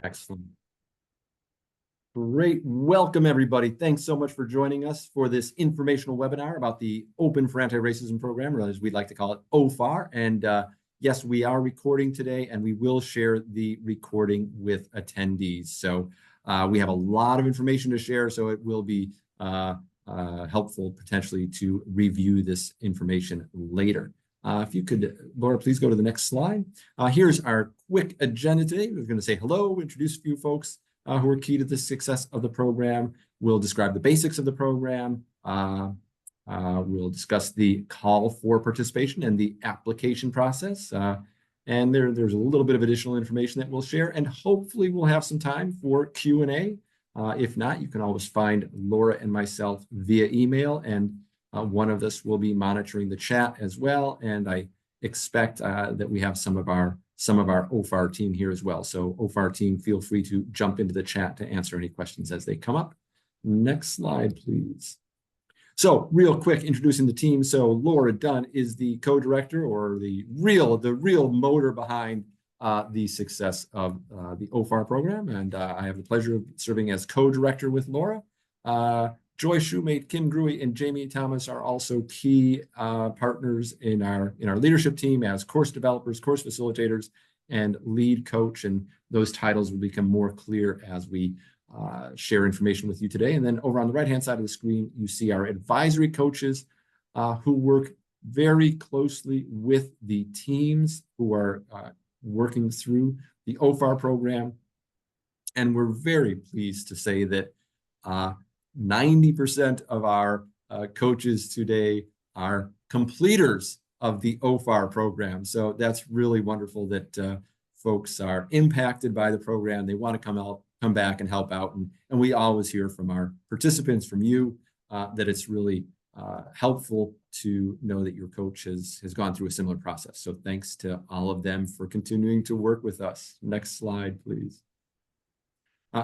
Excellent. Great. Welcome, everybody. Thanks so much for joining us for this informational webinar about the Open for Anti-Racism program, or as we'd like to call it, OFAR. And yes, we are recording today, and we will share the recording with attendees. So we have a lot of information to share, so it will be helpful potentially to review this information later. If you could, Laura, please go to the next slide. Here's our quick agenda today. We're going to say hello, introduce a few folks who are key to the success of the program. We'll describe the basics of the program. We'll discuss the call for participation and the application process. And there's a little bit of additional information that we'll share, and hopefully we'll have some time for Q&A. If not, you can always find Laura and myself via email, and one of us will be monitoring the chat as well. And I expect that we have some of our OFAR team here as well. So OFAR team, feel free to jump into the chat to answer any questions as they come up. Next slide, please. So real quick, introducing the team. So Laura Dunn is the co-director, or the real motor behind the success of the OFAR program. And I have the pleasure of serving as co-director with Laura. Joy Shoemate, Kim Gruey, and Jamie Thomas are also key partners in our leadership team as course developers, course facilitators, and lead coach. And those titles will become more clear as we share information with you today. And then over on the right-hand side of the screen, you see our advisory coaches who work very closely with the teams who are working through the OFAR program. And we're very pleased to say that 90% of our coaches today are completers of the OFAR program. So that's really wonderful that folks are impacted by the program. They want to come back and help out. And we always hear from our participants, from you, that it's really helpful to know that your coach has gone through a similar process. So thanks to all of them for continuing to work with us. Next slide, please.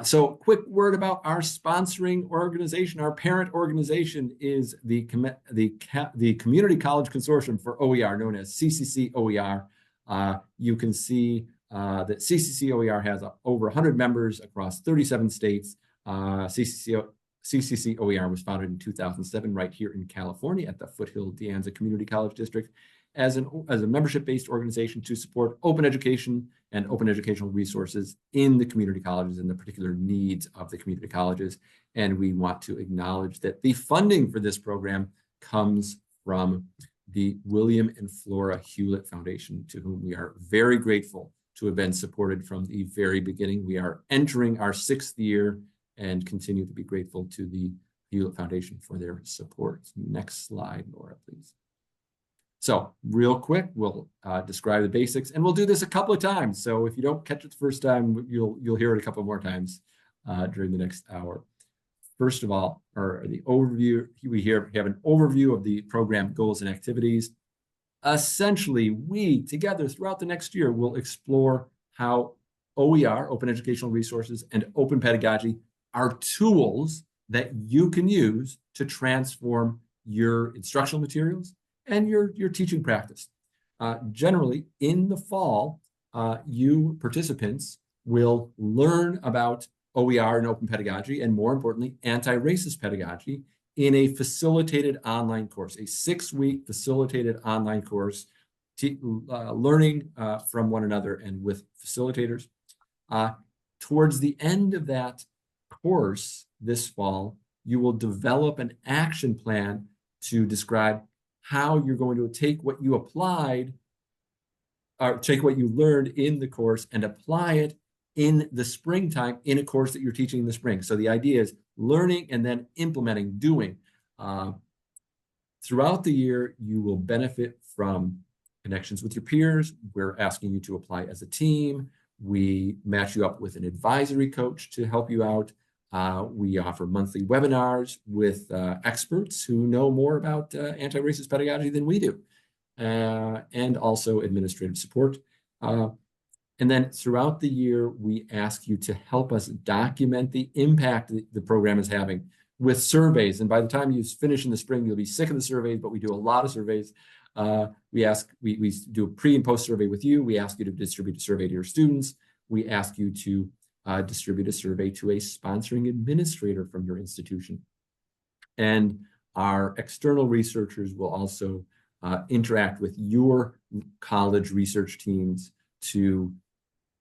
So quick word about our sponsoring organization. Our parent organization is the Community College Consortium for OER, known as CCC OER. You can see that CCC OER has over 100 members across 37 states. CCC OER was founded in 2007 right here in California at the Foothill De Anza Community College District as a membership-based organization to support open education and open educational resources in the community colleges and the particular needs of the community colleges. And we want to acknowledge that the funding for this program comes from the William and Flora Hewlett Foundation, to whom we are very grateful to have been supported from the very beginning. We are entering our 6th year and continue to be grateful to the Hewlett Foundation for their support. Next slide, Laura, please. So real quick, we'll describe the basics, and we'll do this a couple of times. So if you don't catch it the first time, you'll hear it a couple more times during the next hour. First of all, the overview, we have an overview of the program goals and activities. Essentially, we together throughout the next year will explore how OER, open educational resources, and open pedagogy are tools that you can use to transform your instructional materials and your teaching practice. Generally, in the fall, you participants will learn about OER and open pedagogy, and more importantly, anti-racist pedagogy in a facilitated online course, a 6-week facilitated online course, learning from one another and with facilitators. Towards the end of that course this fall, you will develop an action plan to describe how you're going to take what you applied, or take what you learned in the course and apply it in the springtime in a course that you're teaching in the spring. So the idea is learning and then implementing, doing. Throughout the year, you will benefit from connections with your peers. We're asking you to apply as a team. We match you up with an advisory coach to help you out. We offer monthly webinars with experts who know more about anti-racist pedagogy than we do, and also administrative support. And then throughout the year, we ask you to help us document the impact the program is having with surveys. And by the time you finish in the spring, you'll be sick of the surveys, but we do a lot of surveys. We do a pre and post survey with you. We ask you to distribute a survey to your students. We ask you to distribute a survey to a sponsoring administrator from your institution. And our external researchers will also interact with your college research teams to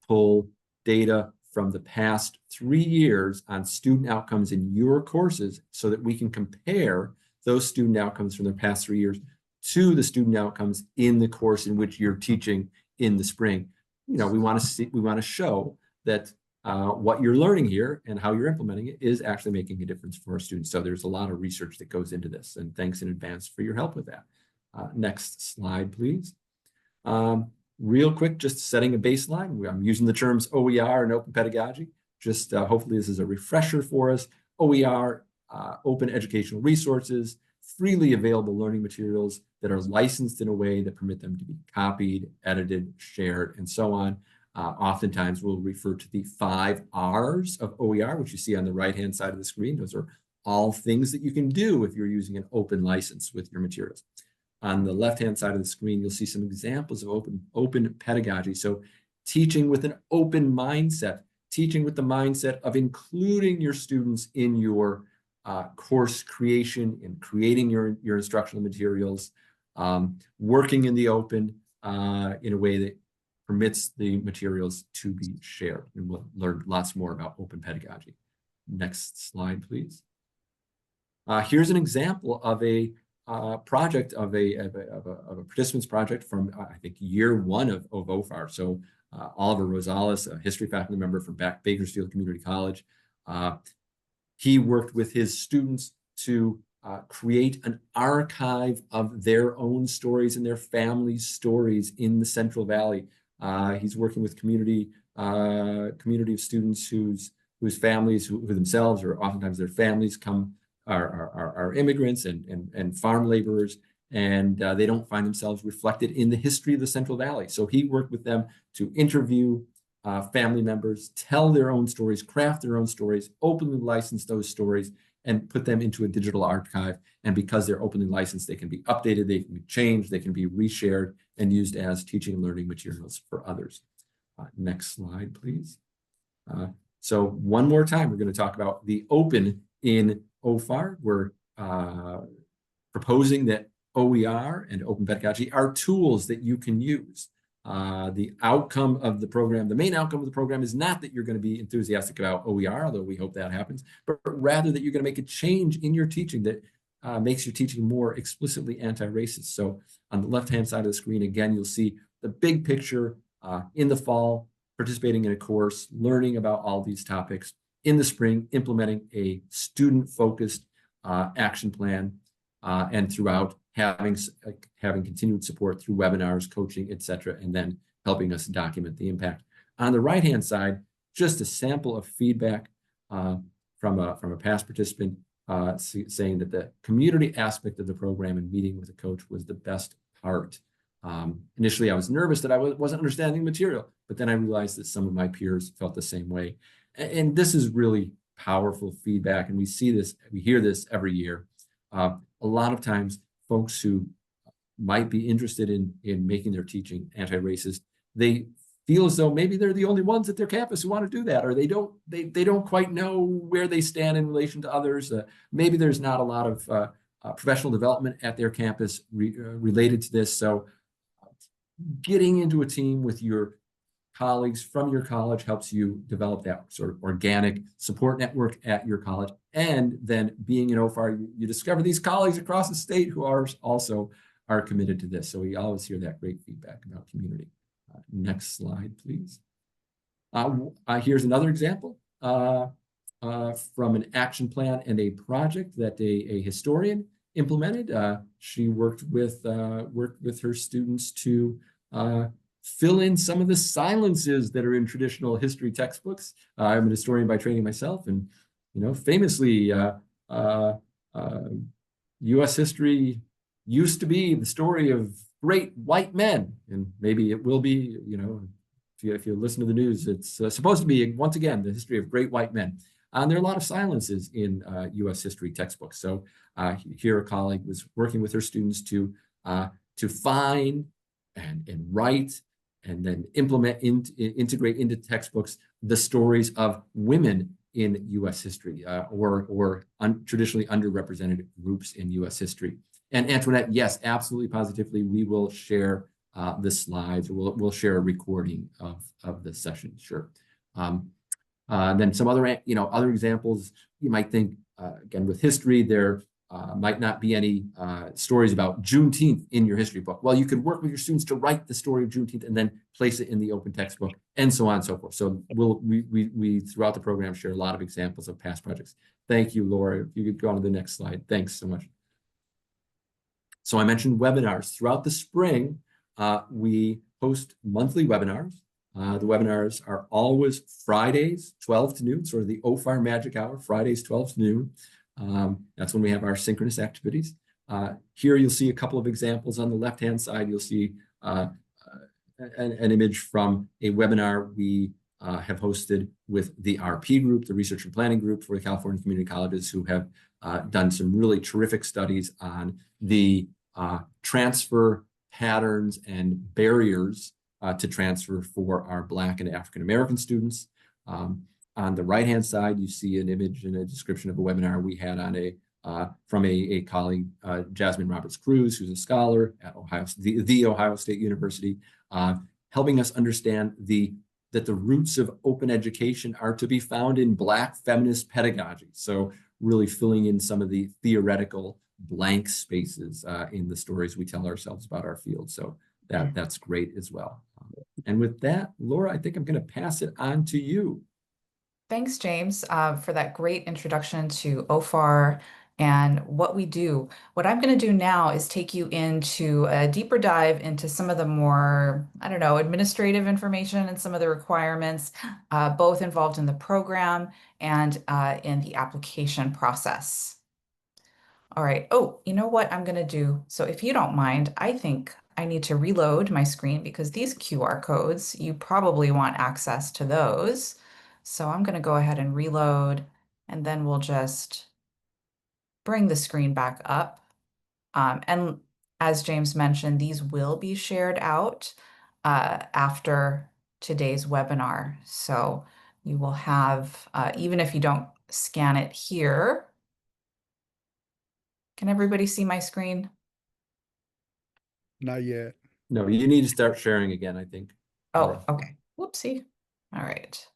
pull data from the past 3 years on student outcomes in your courses so that we can compare those student outcomes from the past 3 years to the student outcomes in the course in which you're teaching in the spring. We want to show that what you're learning here and how you're implementing it is actually making a difference for our students. So there's a lot of research that goes into this, and thanks in advance for your help with that. Next slide, please. Real quick, just setting a baseline. I'm using the terms OER and open pedagogy. Just hopefully this is a refresher for us. OER, open educational resources, freely available learning materials that are licensed in a way that permit them to be copied, edited, shared, and so on. Oftentimes we'll refer to the 5 R's of OER, which you see on the right-hand side of the screen. Those are all things that you can do if you're using an open license with your materials. On the left-hand side of the screen, you'll see some examples of open pedagogy. So teaching with an open mindset, teaching with the mindset of including your students in your course creation and creating your instructional materials, working in the open in a way that permits the materials to be shared. And we'll learn lots more about open pedagogy. Next slide, please. Here's an example of a project of a participant's project from I think year 1 of OFAR. So Oliver Rosales, a history faculty member from Bakersfield Community College, he worked with his students to create an archive of their own stories and their families' stories in the Central Valley. He's working with community of students whose families, who themselves or oftentimes their families are immigrants and farm laborers, and they don't find themselves reflected in the history of the Central Valley. So he worked with them to interview family members, tell their own stories, craft their own stories, openly license those stories, and put them into a digital archive. And because they're openly licensed, they can be updated, they can be changed, they can be reshared and used as teaching and learning materials for others. Next slide, please. So one more time, we're going to talk about the open in OFAR. We're proposing that OER and open pedagogy are tools that you can use. The outcome of the program, the main outcome of the program is not that you're going to be enthusiastic about OER, although we hope that happens, but rather that you're going to make a change in your teaching that makes your teaching more explicitly anti-racist. So on the left-hand side of the screen, again, you'll see the big picture in the fall, participating in a course, learning about all these topics. In the spring, implementing a student-focused action plan, and throughout having continued support through webinars, coaching, etc., and then helping us document the impact. On the right-hand side, just a sample of feedback from a past participant saying that the community aspect of the program and meeting with a coach was the best part. Initially, I was nervous that I wasn't understanding the material, but then I realized that some of my peers felt the same way. And this is really powerful feedback, and we hear this every year. A lot of times, folks who might be interested in making their teaching anti-racist, they feel as though maybe they're the only ones at their campus who want to do that, or they don't quite know where they stand in relation to others. Maybe there's not a lot of professional development at their campus related to this. So getting into a team with your colleagues from your college helps you develop that sort of organic support network at your college. And then being in OFAR, you discover these colleagues across the state who also are committed to this. So we always hear that great feedback about community. Next slide, please. Here's another example from an action plan and a project that a historian implemented. She worked with her students to fill in some of the silences that are in traditional history textbooks. I'm an historian by training myself, and famously, U.S. history used to be the story of great white men, and maybe it will be. If you listen to the news, it's supposed to be once again the history of great white men. And there are a lot of silences in U.S. history textbooks. So here, a colleague was working with her students to find and write and then integrate into textbooks the stories of women in U.S. history, or traditionally underrepresented groups in U.S. history. And Antoinette, yes, absolutely, positively, we will share the slides. We'll share a recording of the session, sure. Then some other, other examples you might think, again, with history, there might not be any stories about Juneteenth in your history book. Well, you could work with your students to write the story of Juneteenth and then place it in the open textbook, and so on and so forth. So we throughout the program share a lot of examples of past projects. Thank you, Laura. If you could go on to the next slide. Thanks so much. So I mentioned webinars. Throughout the spring, we host monthly webinars. The webinars are always Fridays, 12 to noon, sort of the OFAR magic hour, Fridays, 12 to noon. That's when we have our synchronous activities. Here you'll see a couple of examples. On the left-hand side, you'll see an image from a webinar we have hosted with the RP group, the Research and Planning group for the California Community Colleges, who have done some really terrific studies on the transfer patterns and barriers to transfer for our Black and African American students. On the right-hand side, you see an image and a description of a webinar we had on from a colleague, Jasmine Roberts-Cruz, who's a scholar at the Ohio State University, helping us understand that the roots of open education are to be found in Black feminist pedagogy. So really filling in some of the theoretical blank spaces in the stories we tell ourselves about our field. So that's great as well. And with that, Laura, I think I'm going to pass it on to you. Thanks, James, for that great introduction to OFAR and what we do. What I'm going to do now is take you into a deeper dive into some of the more, administrative information and some of the requirements, both involved in the program and in the application process. All right. Oh, you know what I'm going to do? So if you don't mind, I think I need to reload my screen because these QR codes, you probably want access to those. So I'm going to go ahead and reload, and then we'll just bring the screen back up. And as James mentioned, these will be shared out after today's webinar. So you will have, even if you don't scan it here, can everybody see my screen? Not yet. No, you need to start sharing again, I think. Oh, okay. Whoopsie. All right.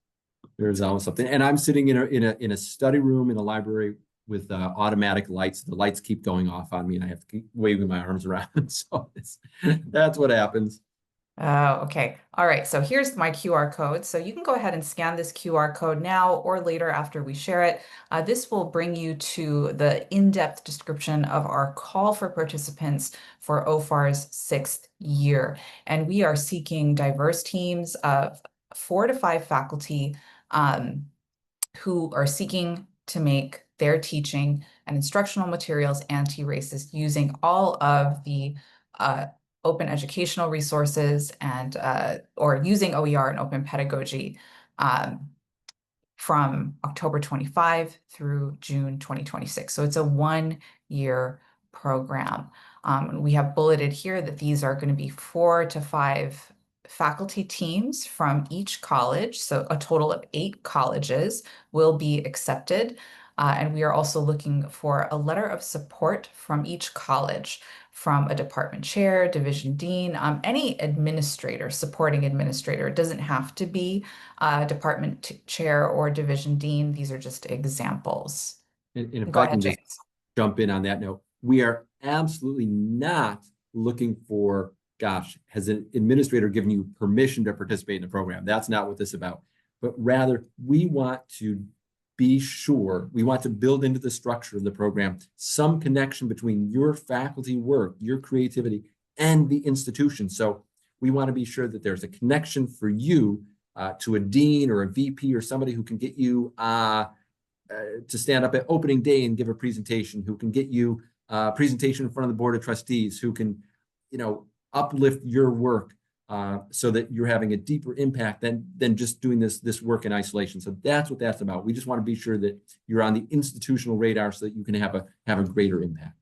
There's always something. And I'm sitting in a study room in a library with automatic lights. The lights keep going off on me and I have to keep waving my arms around. So that's what happens. Oh, okay. All right. So here's my QR code. So you can go ahead and scan this QR code now or later after we share it. This will bring you to the in-depth description of our call for participants for OFAR's 6th year. And we are seeking diverse teams of 4 to 5 faculty who are seeking to make their teaching and instructional materials anti-racist using all of the open educational resources and or using OER and open pedagogy from October 25 through June 2026. So it's a 1-year program. We have bulleted here that these are going to be 4 to 5 faculty teams from each college. So a total of 8 colleges will be accepted. And we are also looking for a letter of support from each college, from a department chair, division dean, any administrator, supporting administrator. It doesn't have to be a department chair or division dean. These are just examples. And if Go I ahead, can just James. jump in on that note, we are absolutely not looking for, gosh, has an administrator given you permission to participate in the program? That's not what this is about. But rather, we want to be sure, we want to build into the structure of the program some connection between your faculty work, your creativity, and the institution. So we want to be sure that there's a connection for you to a dean or a VP or somebody who can get you to stand up at opening day and give a presentation, who can get you a presentation in front of the board of trustees, who can, uplift your work so that you're having a deeper impact than just doing this work in isolation. So that's what that's about. We just want to be sure that you're on the institutional radar so that you can have a greater impact.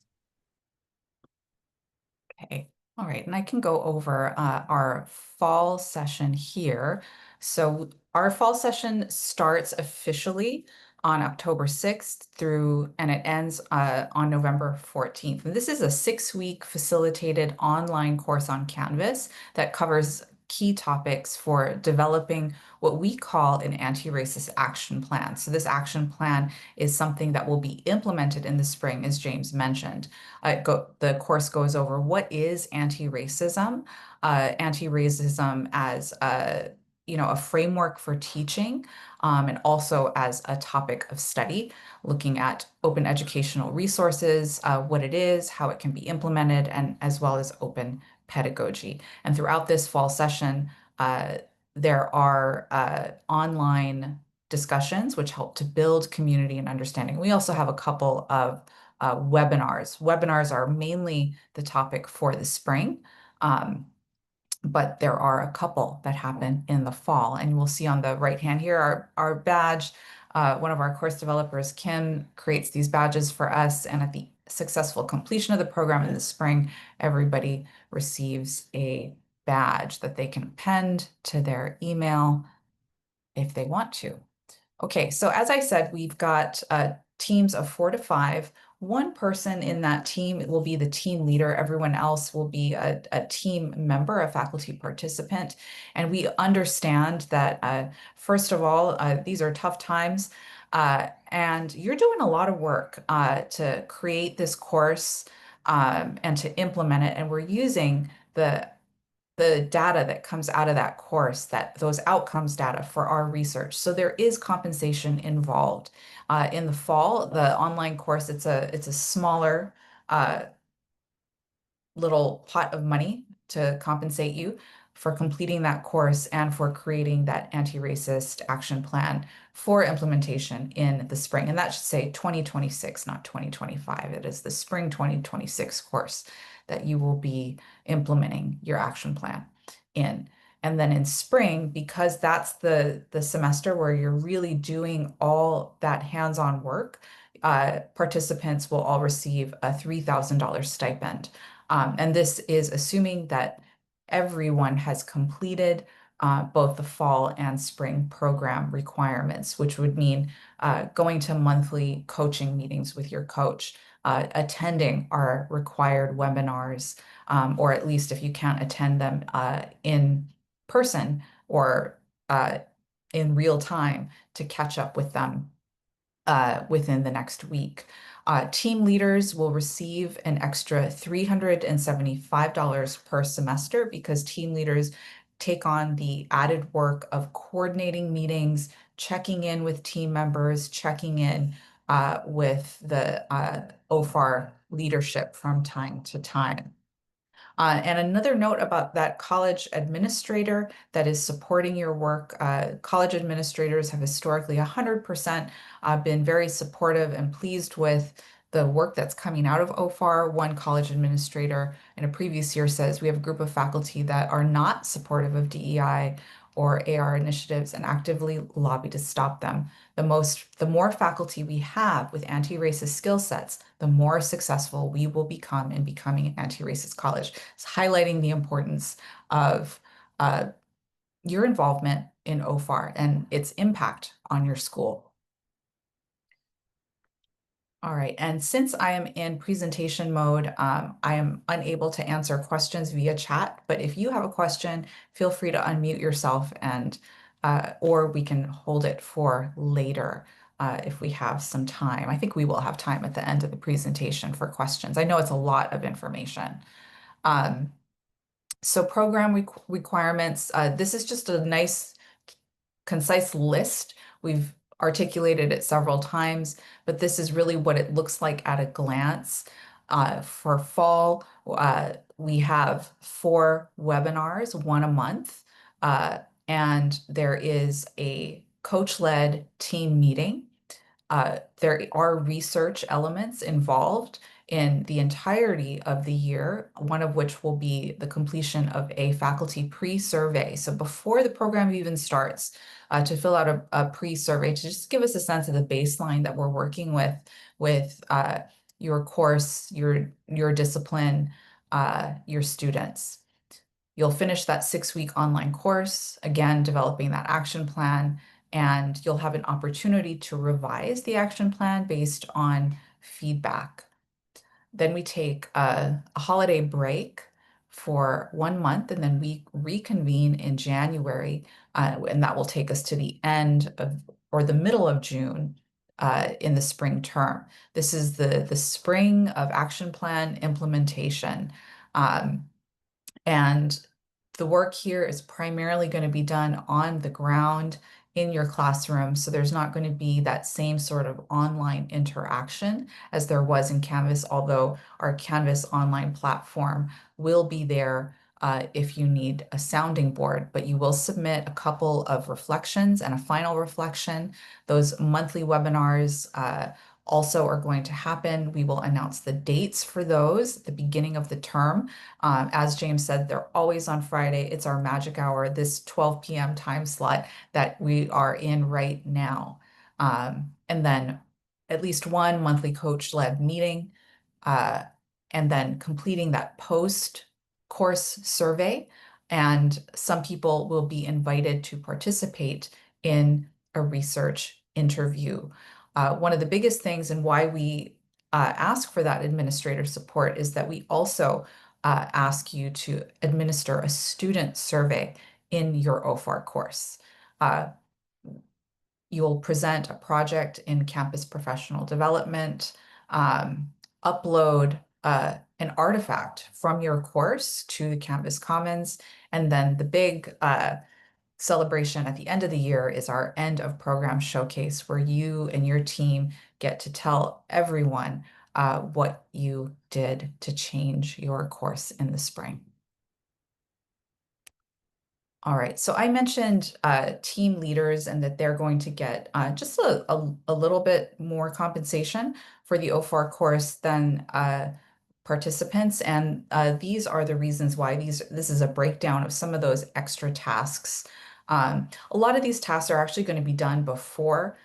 Okay. All right. And I can go over our fall session here. So Our fall session starts officially on October 6th and it ends on November 14th. And this is a 6-week facilitated online course on Canvas that covers key topics for developing what we call an anti-racist action plan. So this action plan is something that will be implemented in the spring, as James mentioned. The course goes over what is anti-racism, anti-racism as a framework for teaching, and also as a topic of study, looking at open educational resources, what it is, how it can be implemented, and as well as open pedagogy. And throughout this fall session, there are online discussions which help to build community and understanding. We also have a couple of webinars. Webinars are mainly the topic for the spring. But there are a couple that happen in the fall. And we'll see on the right hand here, our badge, one of our course developers, Kim, creates these badges for us. And at the successful completion of the program in the spring, everybody receives a badge that they can append to their email if they want to. Okay, so as I said, we've got teams of 4 to 5. One person in that team will be the team leader. Everyone else will be a team member, a faculty participant. And we understand that, first of all, these are tough times. And you're doing a lot of work to create this course and to implement it. And we're using the data that comes out of that course, those outcomes data for our research. So there is compensation involved. In the fall, the online course, it's a smaller little pot of money to compensate you for completing that course and for creating that anti-racist action plan for implementation in the spring. And that should say 2026, not 2025. It is the spring 2026 course that you will be implementing your action plan in. And then in spring, because that's the semester where you're really doing all that hands-on work, participants will all receive a $3,000 stipend. And this is assuming that everyone has completed both the fall and spring program requirements, which would mean going to monthly coaching meetings with your coach, attending our required webinars, or at least if you can't attend them in person or in real time, to catch up with them within the next week. Team leaders will receive an extra $375 per semester because team leaders take on the added work of coordinating meetings, checking in with team members, checking in with the OFAR leadership from time to time. And another note about that college administrator that is supporting your work. College administrators have historically 100% been very supportive and pleased with the work that's coming out of OFAR. One college administrator in a previous year says we have a group of faculty that are not supportive of DEI or AR initiatives and actively lobby to stop them. The more faculty we have with anti-racist skill sets, the more successful we will become in becoming an anti-racist college. It's highlighting the importance of your involvement in OFAR and its impact on your school. All right, and since I am in presentation mode, I am unable to answer questions via chat, but if you have a question, feel free to unmute yourself and or we can hold it for later if we have some time. I think we will have time at the end of the presentation for questions. I know it's a lot of information. So program requirements, this is just a nice concise list. We've articulated it several times, but this is really what it looks like at a glance. For fall, we have 4 webinars, 1 a month, and there is a coach-led team meeting. There are research elements involved in the entirety of the year, one of which will be the completion of a faculty pre-survey. So before the program even starts, to fill out a pre-survey to just give us a sense of the baseline that we're working with your course, your discipline, your students. You'll finish that 6-week online course, again, developing that action plan, and you'll have an opportunity to revise the action plan based on feedback. Then we take a holiday break for 1 month, and then we reconvene in January, and that will take us to the end of or the middle of June in the spring term. This is the spring of action plan implementation. And the work here is primarily going to be done on the ground in your classroom. So there's not going to be that same sort of online interaction as there was in Canvas, although our Canvas online platform will be there if you need a sounding board, but you will submit a couple of reflections and a final reflection. Those monthly webinars also are going to happen. We will announce the dates for those at the beginning of the term. As James said, they're always on Friday. It's our magic hour, this 12 p.m. time slot that we are in right now. And then at least one monthly coach-led meeting, and then completing that post-course survey. And some people will be invited to participate in a research interview. One of the biggest things and why we ask for that administrator support is that we also ask you to administer a student survey in your OFAR course. You'll present a project in campus professional development, upload an artifact from your course to the Canvas Commons, and then the big celebration at the end of the year is our end of program showcase, where you and your team get to tell everyone what you did to change your course in the spring. All right, so I mentioned team leaders and that they're going to get just a little bit more compensation for the OFAR course than participants. And these are the reasons why this is a breakdown of some of those extra tasks. A lot of these tasks are actually going to be done before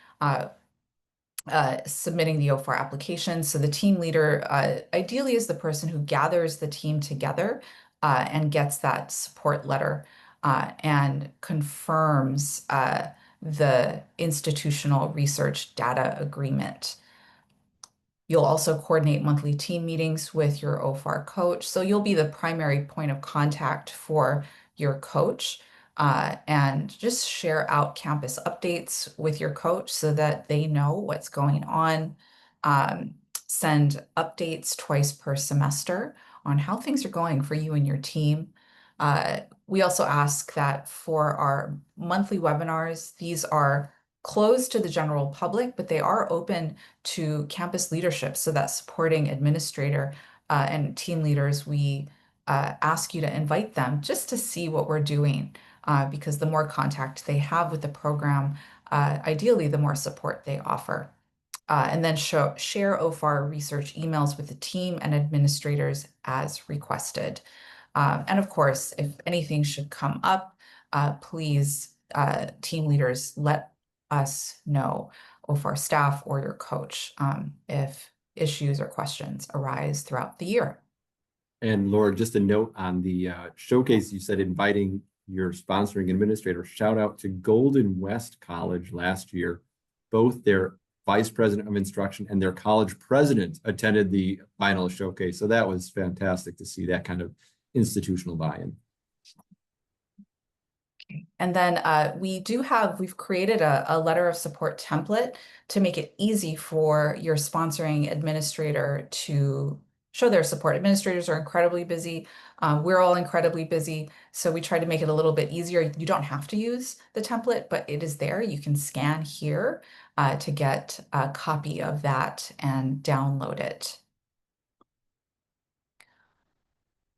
submitting the OFAR application. So the team leader ideally is the person who gathers the team together and gets that support letter and confirms the institutional research data agreement. You'll also coordinate monthly team meetings with your OFAR coach. So you'll be the primary point of contact for your coach and just share out campus updates with your coach so that they know what's going on. Send updates twice per semester on how things are going for you and your team. We also ask that for our monthly webinars, these are closed to the general public, but they are open to campus leadership, so that supporting administrator and team leaders, we ask you to invite them just to see what we're doing, because the more contact they have with the program, ideally, the more support they offer. And then share OFAR research emails with the team and administrators as requested. And of course, if anything should come up, please, team leaders, let us know, OFAR staff or your coach, if issues or questions arise throughout the year. And Laura, just a note on the showcase, you said inviting your sponsoring administrator. Shout out to Golden West College last year. Both their vice president of instruction and their college president attended the final showcase. So that was fantastic to see that kind of institutional buy-in. And then we've created a letter of support template to make it easy for your sponsoring administrator to show their support. Administrators are incredibly busy. We're all incredibly busy. So we try to make it a little bit easier. You don't have to use the template, but it is there. You can scan here to get a copy of that and download it.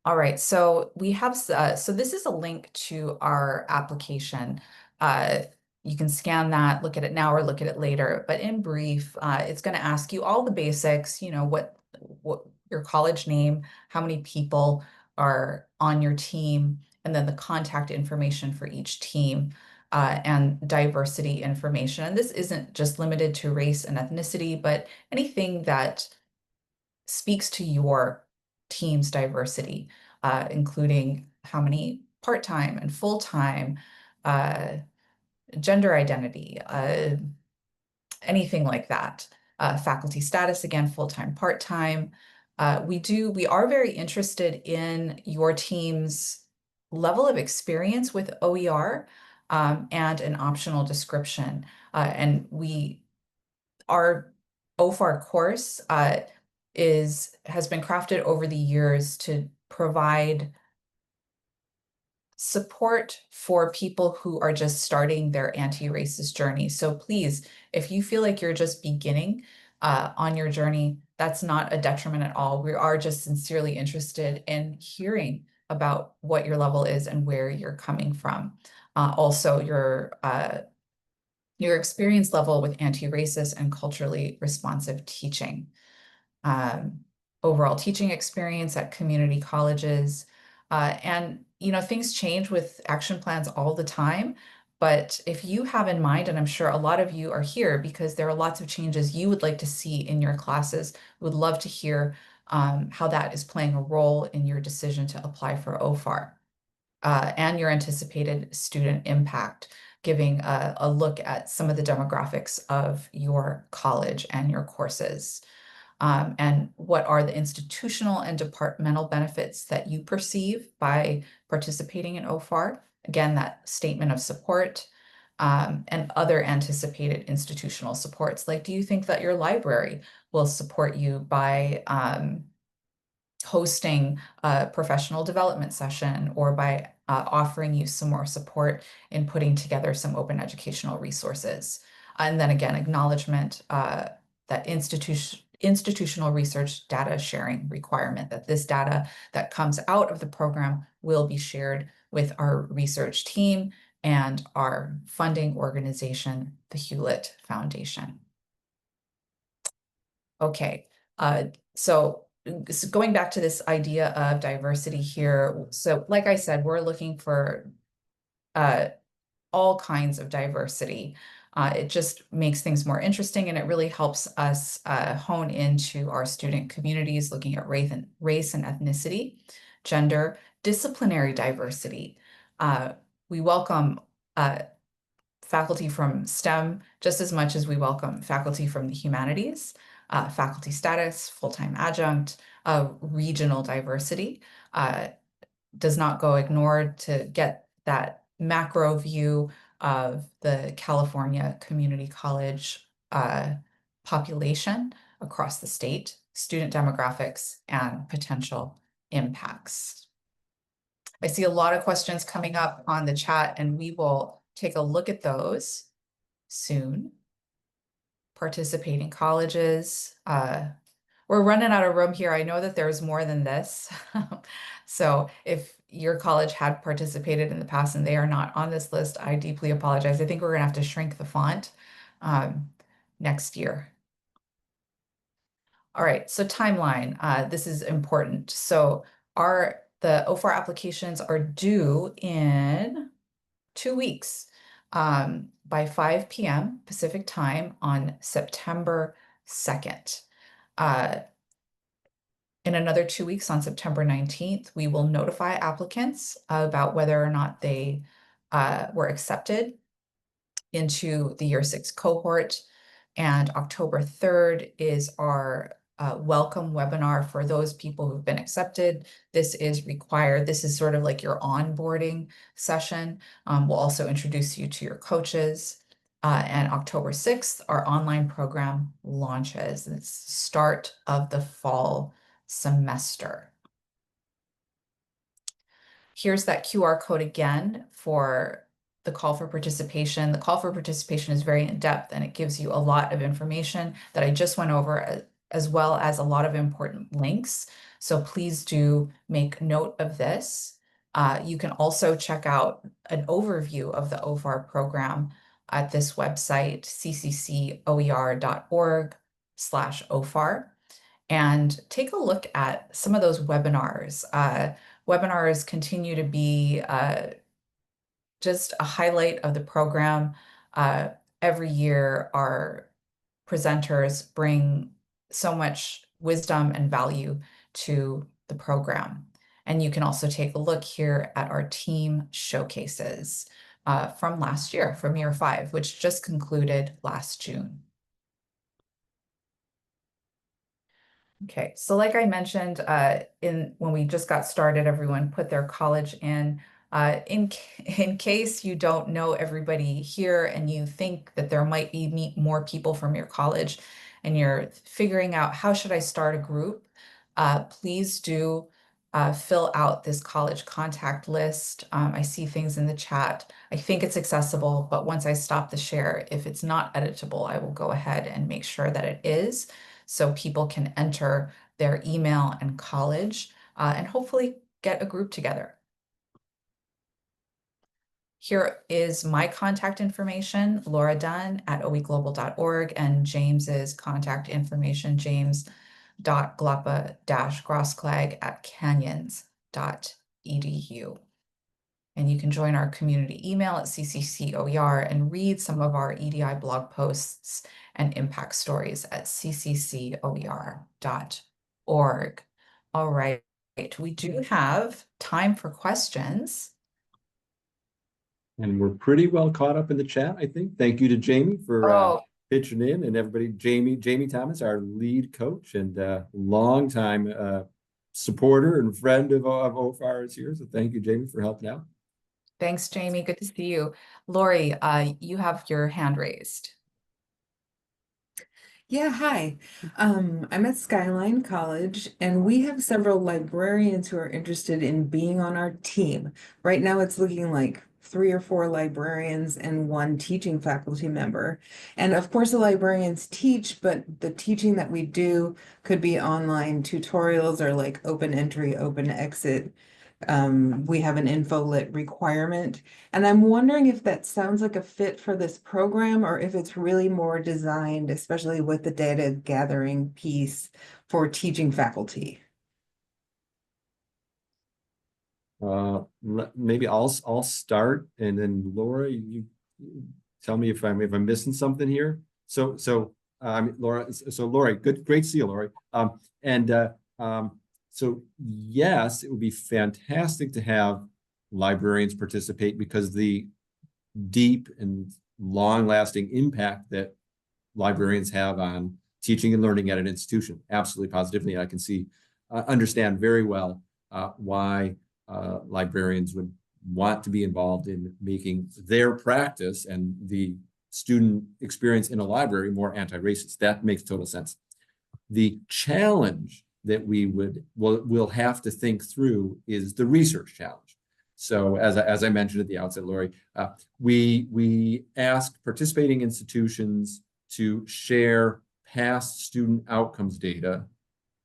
All right, so we have, so this is a link to our application. You can scan that, look at it now or look at it later, but in brief, it's going to ask you all the basics, what your college name, how many people are on your team, and then the contact information for each team, and diversity information. And this isn't just limited to race and ethnicity, but anything that speaks to your team's diversity, including how many part-time and full-time, gender identity, anything like that. Faculty status, again, full-time, part-time. We are very interested in your team's level of experience with OER, and an optional description. And our OFAR course has been crafted over the years to provide support for people who are just starting their anti-racist journey. So please, if you feel like you're just beginning on your journey, that's not a detriment at all. We are just sincerely interested in hearing about what your level is and where you're coming from. Also, your experience level with anti-racist and culturally responsive teaching. Overall teaching experience at community colleges. And, things change with action plans all the time. But if you have in mind, and I'm sure a lot of you are here because there are lots of changes you would like to see in your classes, we would love to hear how that is playing a role in your decision to apply for OFAR, and your anticipated student impact, giving a look at some of the demographics of your college and your courses. And what are the institutional and departmental benefits that you perceive by participating in OFAR? Again, that statement of support, and other anticipated institutional supports. Like, do you think that your library will support you by hosting a professional development session, or by offering you some more support in putting together some open educational resources? And then again, acknowledgement that institutional research data sharing requirement, that this data that comes out of the program will be shared with our research team and our funding organization, the Hewlett Foundation. Okay, so going back to this idea of diversity here. So like I said, we're looking for all kinds of diversity. It just makes things more interesting, and it really helps us hone into our student communities, looking at race and ethnicity, gender, disciplinary diversity. We welcome faculty from STEM just as much as we welcome faculty from the humanities, faculty status, full-time adjunct, regional diversity. Does not go ignored to get that macro view of the California community college population across the state, student demographics, and potential impacts. I see a lot of questions coming up on the chat, and we will take a look at those soon. Participating colleges. We're running out of room here. I know that there's more than this. So if your college had participated in the past and they are not on this list, I deeply apologize. I think we're gonna have to shrink the font next year. All right, so timeline. This is important. So the OFAR applications are due in 2 weeks, by 5 p.m. Pacific time on September 2nd. In another 2 weeks, on September 19th, we will notify applicants about whether or not they were accepted into the year 6 cohort. And October 3rd is our welcome webinar for those people who've been accepted. This is required. This is sort of like your onboarding session. We'll also introduce you to your coaches. And October 6th, our online program launches. It's the start of the fall semester. Here's that QR code again for the call for participation. The call for participation is very in-depth, and it gives you a lot of information that I just went over, as well as a lot of important links. So please do make note of this. You can also check out an overview of the OFAR program at this website, cccoer.org/OFAR, and take a look at some of those webinars. Webinars continue to be just a highlight of the program. Every year, our presenters bring so much wisdom and value to the program. And you can also take a look here at our team showcases from last year, from year 5, which just concluded last June. Okay, so like I mentioned, when we just got started, everyone put their college in. In case you don't know everybody here and you think that there might be more people from your college and you're figuring out how should I start a group, please do fill out this college contact list. I see things in the chat. I think it's accessible, but once I stop the share, if it's not editable, I will go ahead and make sure that it is, so people can enter their email and college and hopefully get a group together. Here is my contact information, Laura Dunn at oeglobal.org, and James's contact information, james.glapa-grossklag@canyons.edu. And you can join our community email at CCCOER and read some of our EDI blog posts and impact stories at cccoer.org. All right, we do have time for questions. And we're pretty well caught up in the chat, I think. Thank you to Jamie for pitching in, and everybody. Jamie Thomas, our lead coach and longtime supporter and friend of OFAR, is here. So thank you, Jamie, for helping out. Thanks, Jamie. Good to see you. Lori, you have your hand raised. Yeah, hi. I'm at Skyline College, and we have several librarians who are interested in being on our team. Right now, it's looking like 3 or 4 librarians and 1 teaching faculty member. And of course, the librarians teach, but the teaching that we do could be online tutorials or like open entry, open exit. We have an InfoLit requirement. And I'm wondering if that sounds like a fit for this program or if it's really more designed, especially with the data gathering piece, for teaching faculty. Maybe I'll start, and then Laura, you tell me if I'm missing something here. So Laura, so Lori, great to see you, Lori. So yes, it would be fantastic to have librarians participate, because the deep and long-lasting impact that librarians have on teaching and learning at an institution, absolutely positively. I can understand very well why librarians would want to be involved in making their practice and the student experience in a library more anti-racist. That makes total sense. The challenge that we'll have to think through is the research challenge. So as I mentioned at the outset, Lori, we ask participating institutions to share past student outcomes data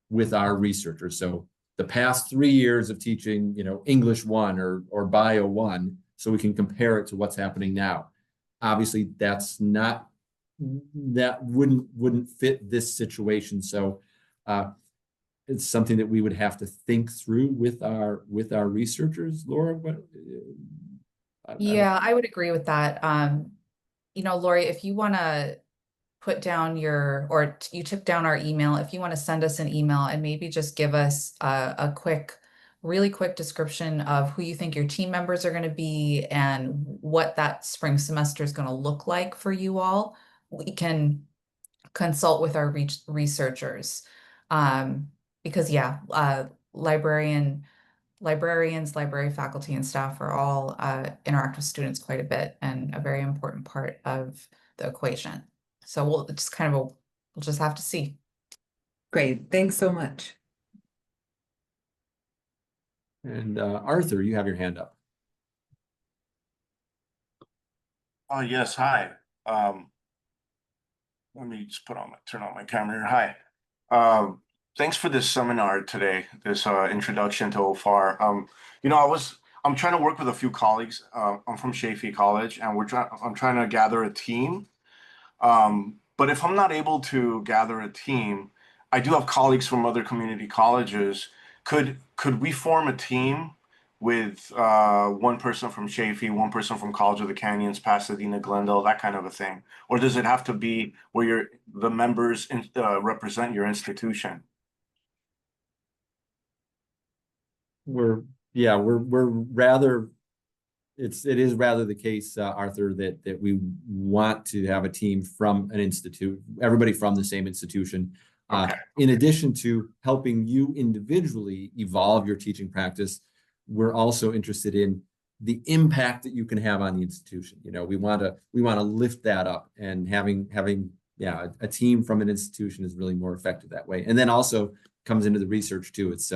with our researchers. So the past 3 years of teaching, English 1 or Bio 1, so we can compare it to what's happening now. Obviously, that wouldn't fit this situation. So it's something that we would have to think through with our researchers. Laura, I would agree with that. Lori, if you want to put down you took down our email, if you want to send us an email and maybe just give us a really quick description of who you think your team members are going to be and what that spring semester is going to look like for you all, we can consult with our researchers. Because librarians, library faculty and staff are all interact with students quite a bit and a very important part of the equation. So we'll just have to see. Great, thanks so much. And Arthur, you have your hand up. Yes, hi. Let me just turn on my camera here. Hi. Thanks for this seminar today, this introduction to OFAR. I'm trying to work with a few colleagues. I'm from Chaffey College, and I'm trying to gather a team. But if I'm not able to gather a team, I do have colleagues from other community colleges. Could we form a team with 1 person from Chaffey, 1 person from College of the Canyons, Pasadena, Glendale, that kind of a thing? Or does it have to be where the members represent your institution? we're rather, it is rather the case, Arthur, that we want to have a team from an institute, everybody from the same institution. Okay. In addition to helping you individually evolve your teaching practice, we're also interested in the impact that you can have on the institution. You know, we want to lift that up, and having a team from an institution is really more effective that way. And then also comes into the research too. It's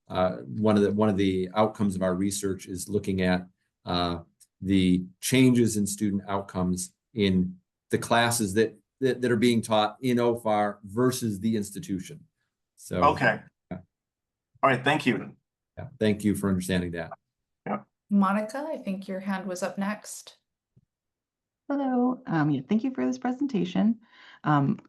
one of the outcomes of our research is looking at the changes in student outcomes in the classes that are being taught in OFAR versus the institution. So Okay. Yeah. All right. Thank you. Yeah, thank you for understanding that. Monica, I think your hand was up next. Hello, yeah, thank you for this presentation.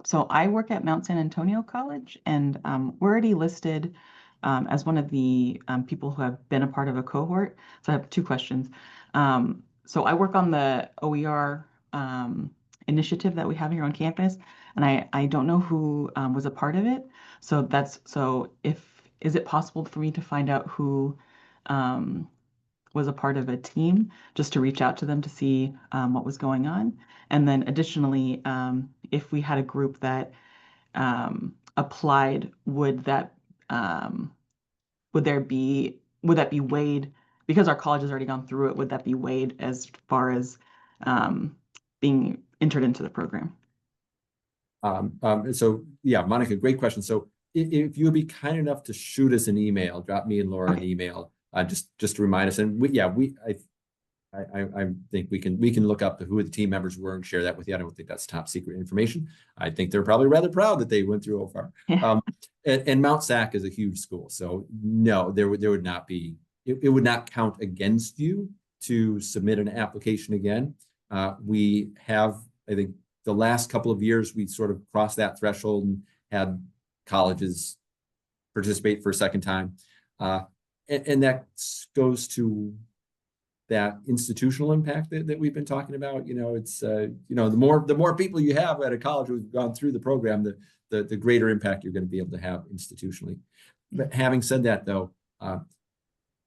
So I work at Mount San Antonio College, and we're already listed as one of the people who have been a part of a cohort. So I have two questions. So I work on the OER initiative that we have here on campus, and I don't know who was a part of it. So is it possible for me to find out who was a part of a team, just to reach out to them to see what was going on? And then additionally, if we had a group that applied, would that be weighed, because our college has already gone through it, would that be weighed as far as being entered into the program? So yeah, Monica, great question. So if you would be kind enough to shoot us an email, drop me and Laura an email, just to remind us. And I think we can look up who the team members were and share that with you. I don't think that's top secret information. I think they're probably rather proud that they went through OFAR. Yeah. And Mount SAC is a huge school, so no, there would not be. It would not count against you to submit an application again. We have, I think, the last couple of years we sort of crossed that threshold and had colleges participate for a second time. And that goes to that institutional impact that we've been talking about. You know, it's the more people you have at a college who've gone through the program, the greater impact you're going to be able to have institutionally. But having said that, though,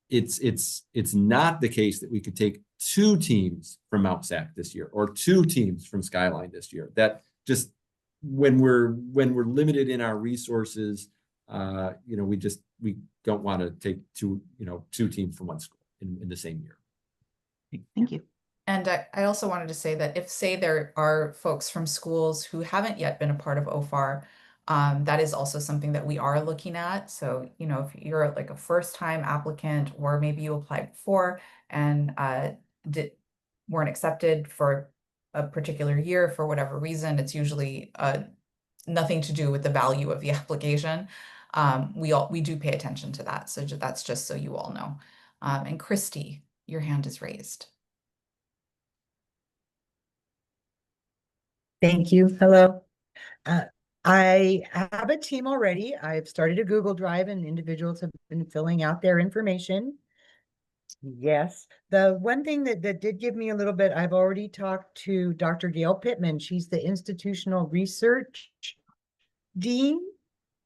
it's not the case that we could take 2 teams from Mount SAC this year or 2 teams from Skyline this year. That just when we're limited in our resources, we don't want to take 2 teams from one school in the same year. Thank you. And I also wanted to say that if, say, there are folks from schools who haven't yet been a part of OFAR, that is also something that we are looking at. So, if you're like a first-time applicant, or maybe you applied before and weren't accepted for a particular year for whatever reason, it's usually nothing to do with the value of the application. We do pay attention to that. So that's just so you all know. And Christy, your hand is raised. Thank you. Hello. I have a team already. I've started a Google Drive and individuals have been filling out their information. Yes. The one thing that did give me a little bit, I've already talked to Dr. Gail Pittman. She's the institutional research dean.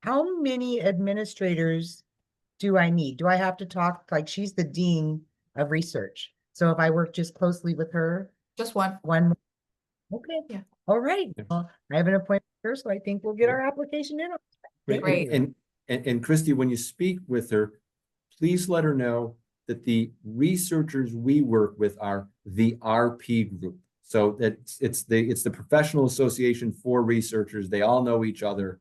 How many administrators do I need? Do I have to talk, like, she's the dean of research? So if I work just closely with her? Just one. One. Okay. Yeah. All right. Yeah. Well, I have an appointment here, so I think we'll get our application in. Great. And Christy, when you speak with her, please let her know that the researchers we work with are the RP group. So it's the Professional Association for Researchers. They all know each other.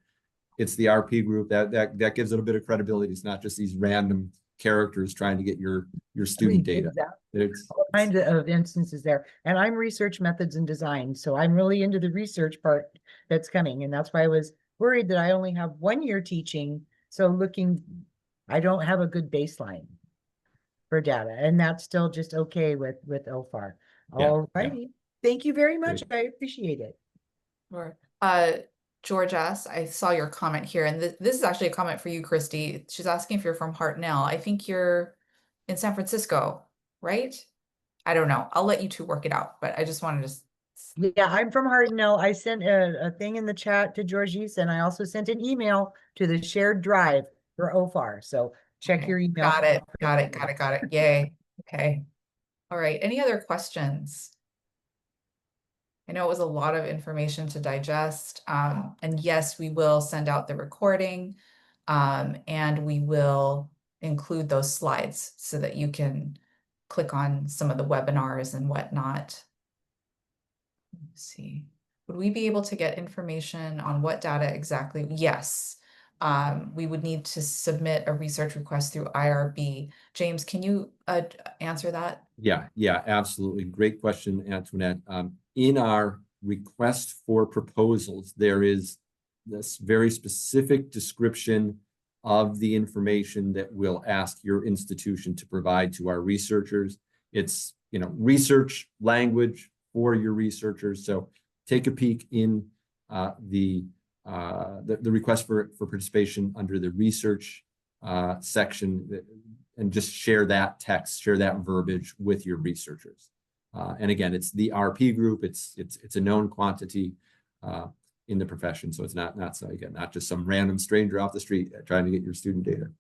It's the RP group that gives it a bit of credibility. It's not just these random characters trying to get your student data. It's all kinds of instances there. And I'm research methods and design. So I'm really into the research part that's coming. And that's why I was worried that I only have 1 year teaching. So I don't have a good baseline for data. And that's still just okay with OFAR. Yeah, All righty. Thank you very much. I appreciate it. Sure. George S., I saw your comment here, and this is actually a comment for you, Christy. She's asking if you're from Hartnell. I think you're in San Francisco, right? I don't know. I'll let you two work it out, but I just wanted to. Yeah, I'm from Hartnell. I sent a thing in the chat to Georgis, and I also sent an email to the shared drive for OFAR. So check Okay. your email. Got it. Got it. Got it. Got it. Yay. Okay. All right. Any other questions? I know it was a lot of information to digest. And yes, we will send out the recording, and we will include those slides so that you can click on some of the webinars and whatnot. Let's see. Would we be able to get information on what data exactly? Yes. We would need to submit a research request through IRB. James, can you answer that? Yeah, absolutely. Great question, Antoinette. In our request for proposals, there is this very specific description of the information that we'll ask your institution to provide to our researchers. It's, research language for your researchers. So take a peek in the request for participation under the research section, and just share that text, share that verbiage with your researchers. And again, it's the RP group. It's a known quantity in the profession, so it's not just some random stranger off the street trying to get your student data.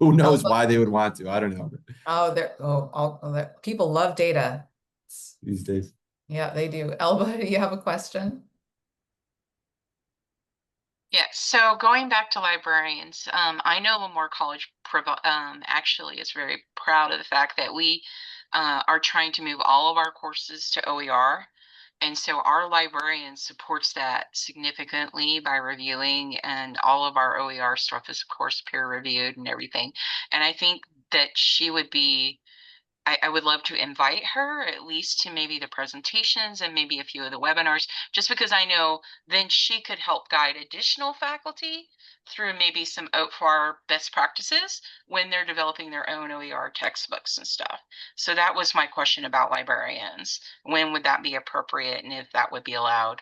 Who knows why they would want to? I don't know. People love data These days. Yeah, they do. Elba, do you have a question? Yeah, so going back to librarians, I know Lemoore College actually is very proud of the fact that we are trying to move all of our courses to OER. And so our librarian supports that significantly by reviewing, and all of our OER stuff is, of course, peer reviewed and everything. And I think that she would be, I would love to invite her at least to maybe the presentations and maybe a few of the webinars, just because I know then she could help guide additional faculty through maybe some OFAR best practices when they're developing their own OER textbooks and stuff. So that was my question about librarians. When would that be appropriate, and if that would be allowed?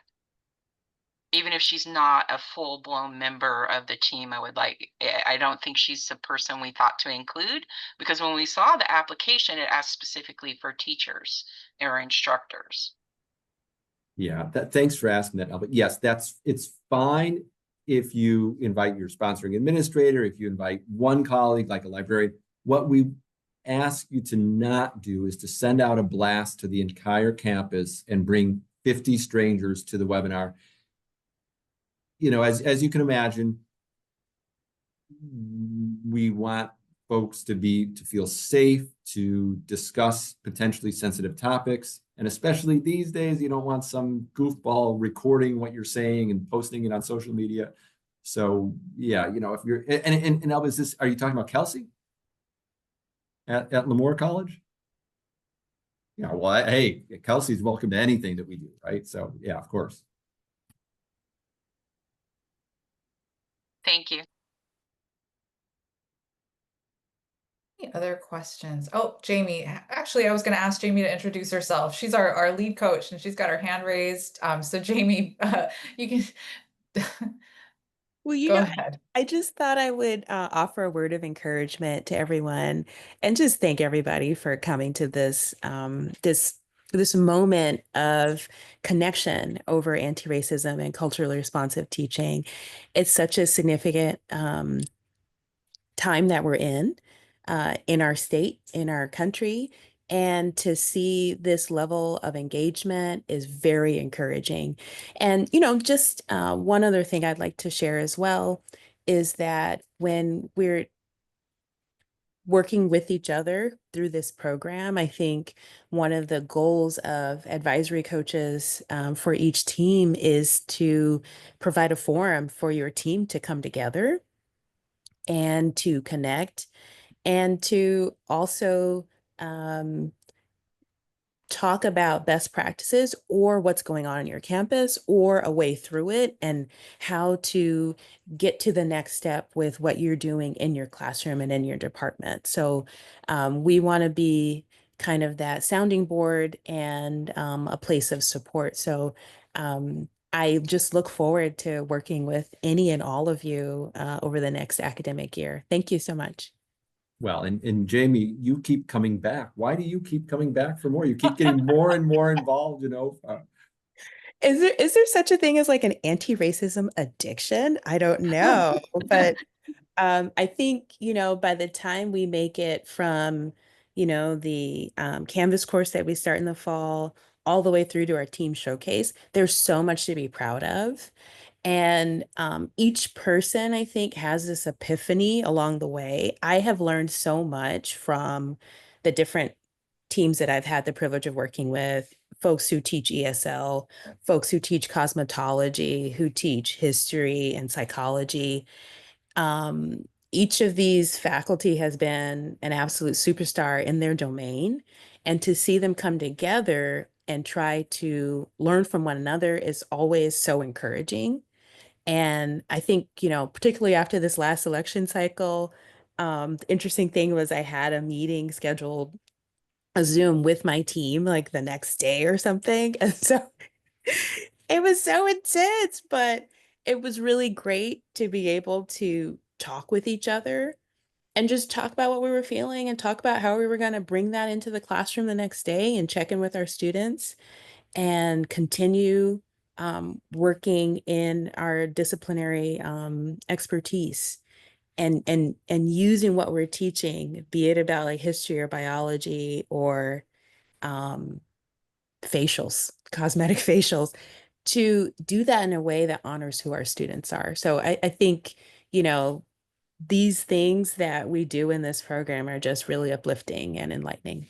Even if she's not a full-blown member of the team, I don't think she's the person we thought to include, because when we saw the application, it asked specifically for teachers or instructors. Yeah, thanks for asking that, Albert. Yes, it's fine if you invite your sponsoring administrator, if you invite one colleague like a librarian. What we ask you to not do is to send out a blast to the entire campus and bring 50 strangers to the webinar. As you can imagine, we want folks to feel safe to discuss potentially sensitive topics. And especially these days, you don't want some goofball recording what you're saying and posting it on social media. So yeah, if you're, and Elvis, are you talking about Kelsey at Lemoore College? Yeah, well, hey, Kelsey's welcome to anything that we do, right? So yeah, of course. Thank you. Any other questions? Oh, Jamie. Actually, I was going to ask Jamie to introduce herself. She's our lead coach, and she's got her hand raised. So Jamie, you can Well, go ahead. I just thought I would offer a word of encouragement to everyone and just thank everybody for coming to this this moment of connection over anti-racism and culturally responsive teaching. It's such a significant time that we're in our state, in our country. And to see this level of engagement is very encouraging. And, just one other thing I'd like to share as well is that when we're working with each other through this program, I think one of the goals of advisory coaches for each team is to provide a forum for your team to come together and to connect, and to also talk about best practices or what's going on in your campus or a way through it, and how to get to the next step with what you're doing in your classroom and in your department. So we want to be kind of that sounding board and a place of support. So I just look forward to working with any and all of you over the next academic year. Thank you so much. Well, and Jamie, you keep coming back. Why do you keep coming back for more? You keep getting more and more involved, Is there such a thing as like an anti-racism addiction? I don't know, but I think, by the time we make it from, the Canvas course that we start in the fall, all the way through to our team showcase, there's so much to be proud of. And each person, I think, has this epiphany along the way. I have learned so much from the different teams that I've had the privilege of working with, folks who teach ESL, folks who teach cosmetology, who teach history and psychology. Each of these faculty has been an absolute superstar in their domain, and to see them come together and try to learn from one another is always so encouraging. And I think, particularly after this last election cycle, the interesting thing was I had a meeting scheduled, a Zoom with my team like the next day or something. And so it was so intense, but it was really great to be able to talk with each other and just talk about what we were feeling and talk about how we were going to bring that into the classroom the next day and check in with our students and continue working in our disciplinary expertise and using what we're teaching, be it about like history or biology or um, facials, cosmetic facials, to do that in a way that honors who our students are. So I think, these things that we do in this program are just really uplifting and enlightening.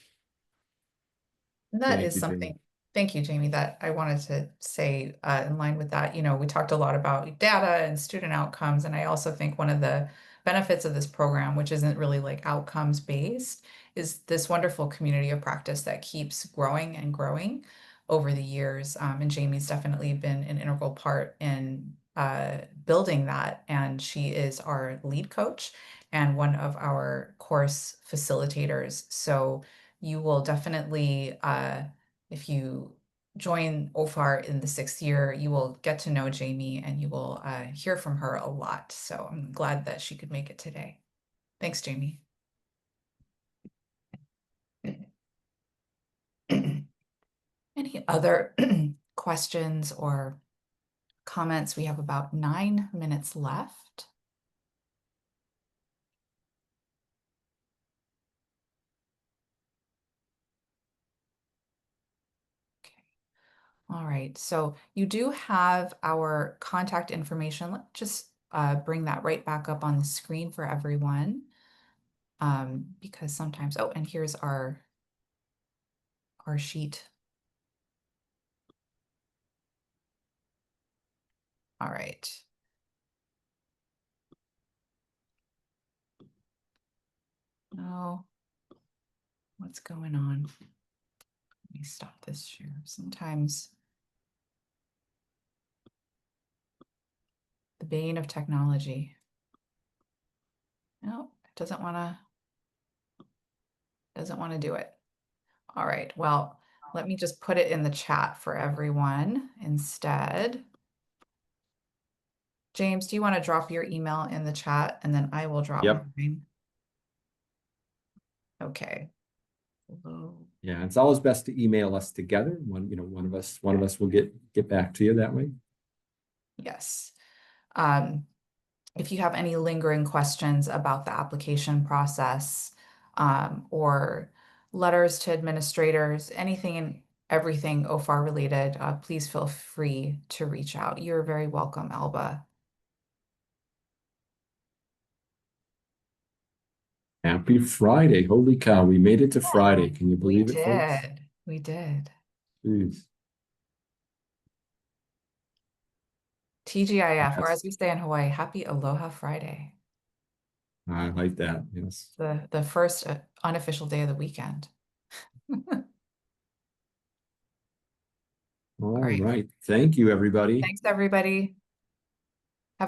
And that Thank is you, Jamie. something, thank you, Jamie, that I wanted to say in line with that. We talked a lot about data and student outcomes. And I also think one of the benefits of this program, which isn't really like outcomes based, is this wonderful community of practice that keeps growing and growing over the years. And Jamie's definitely been an integral part in building that. And she is our lead coach and one of our course facilitators. So you will definitely, if you join OFAR in the 6th year, you will get to know Jamie and you will hear from her a lot. So I'm glad that she could make it today. Thanks, Jamie. Any other questions or comments? We have about 9 minutes left. All right, so you do have our contact information. Let's just bring that right back up on the screen for everyone. Because sometimes, oh, and here's our sheet. All right. Oh, what's going on? Let me stop this share. Sometimes the bane of technology. No, it doesn't want to do it. All right, well, let me just put it in the chat for everyone instead. James, do you want to drop your email in the chat and then I will drop mine? Okay. Yeah, it's always best to email us together. One of us will get back to you that way. Yes. If you have any lingering questions about the application process or letters to administrators, anything and everything OFAR related, please feel free to reach out. You're very welcome, Alba. Happy Friday. Holy cow, we made it to Friday. Can you believe it, folks? We did. Jeez. TGIF, or as we say in Hawaii, happy Aloha Friday. I like that, yes. The first unofficial day of the weekend. All right. Thank you, everybody. Thanks, everybody.